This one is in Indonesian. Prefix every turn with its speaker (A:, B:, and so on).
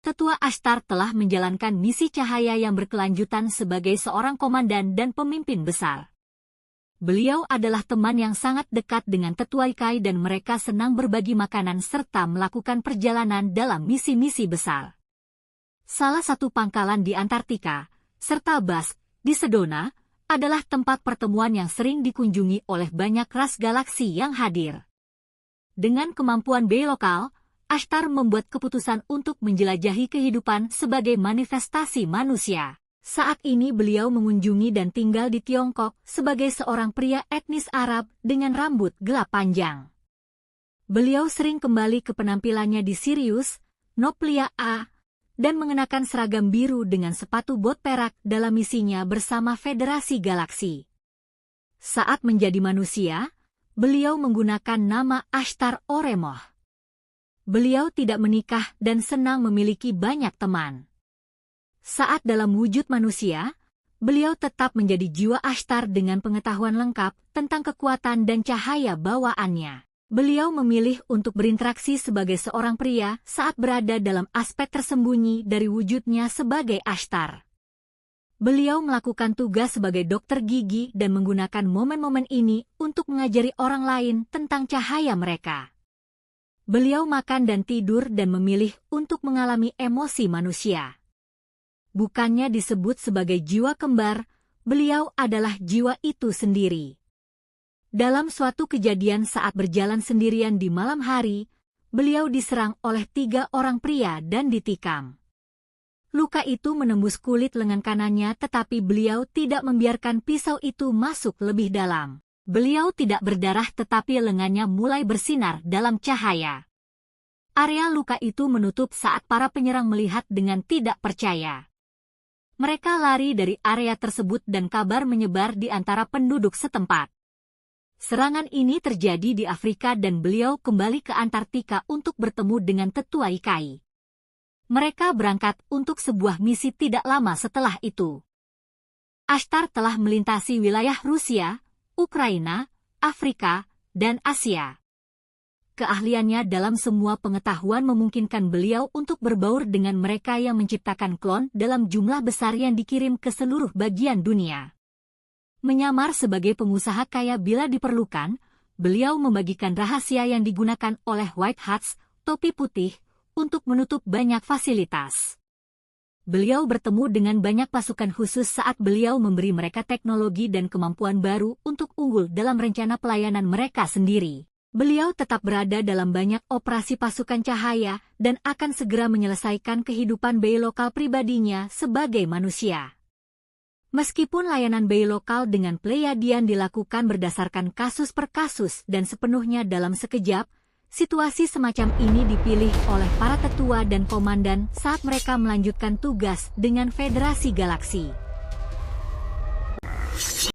A: Tetua Ashtar telah menjalankan misi cahaya yang berkelanjutan sebagai seorang komandan dan pemimpin besar. Beliau adalah teman yang sangat dekat dengan Tetua Ikai dan mereka senang berbagi makanan serta melakukan perjalanan dalam misi-misi besar. Salah satu pangkalan di Antartika, serta Bask, di Sedona, adalah tempat pertemuan yang sering dikunjungi oleh banyak ras galaksi yang hadir. Dengan kemampuan bilokal, Ashtar membuat keputusan untuk menjelajahi kehidupan sebagai manifestasi manusia. Saat ini beliau mengunjungi dan tinggal di Tiongkok sebagai seorang pria etnis Arab dengan rambut gelap panjang. Beliau sering kembali ke penampilannya di Sirius, Noplia A, dan mengenakan seragam biru dengan sepatu bot perak dalam misinya bersama Federasi Galaksi. Saat menjadi manusia, beliau menggunakan nama Ashtar Oremoh. Beliau tidak menikah dan senang memiliki banyak teman. Saat dalam wujud manusia, beliau tetap menjadi jiwa Ashtar dengan pengetahuan lengkap tentang kekuatan dan cahaya bawaannya. Beliau memilih untuk berinteraksi sebagai seorang pria saat berada dalam aspek tersembunyi dari wujudnya sebagai Ashtar. Beliau melakukan tugas sebagai dokter gigi dan menggunakan momen-momen ini untuk mengajari orang lain tentang cahaya mereka. Beliau makan dan tidur dan memilih untuk mengalami emosi manusia. Bukannya disebut sebagai jiwa kembar, beliau adalah jiwa itu sendiri. Dalam suatu kejadian saat berjalan sendirian di malam hari, beliau diserang oleh 3 orang pria dan ditikam. Luka itu menembus kulit lengan kanannya tetapi beliau tidak membiarkan pisau itu masuk lebih dalam. Beliau tidak berdarah tetapi lengannya mulai bersinar dalam cahaya. Area luka itu menutup saat para penyerang melihat dengan tidak percaya. Mereka lari dari area tersebut dan kabar menyebar di antara penduduk setempat. Serangan ini terjadi di Afrika dan beliau kembali ke Antartika untuk bertemu dengan Tetua Ikai. Mereka berangkat untuk sebuah misi tidak lama setelah itu. Ashtar telah melintasi wilayah Rusia, Ukraina, Afrika, dan Asia. Keahliannya dalam semua pengetahuan memungkinkan beliau untuk berbaur dengan mereka yang menciptakan klon dalam jumlah besar yang dikirim ke seluruh bagian dunia. Menyamar sebagai pengusaha kaya bila diperlukan, beliau membagikan rahasia yang digunakan oleh White Hats, topi putih, untuk menutup banyak fasilitas. Beliau bertemu dengan banyak pasukan khusus saat beliau memberi mereka teknologi dan kemampuan baru untuk unggul dalam rencana pelayanan mereka sendiri. Beliau tetap berada dalam banyak operasi pasukan cahaya dan akan segera menyelesaikan kehidupan bilokal pribadinya sebagai manusia. Meskipun layanan bilokal dengan Pleiadian dilakukan berdasarkan kasus per kasus dan sepenuhnya dalam sekejap, situasi semacam ini dipilih oleh para tetua dan komandan saat mereka melanjutkan tugas dengan Federasi Galaksi.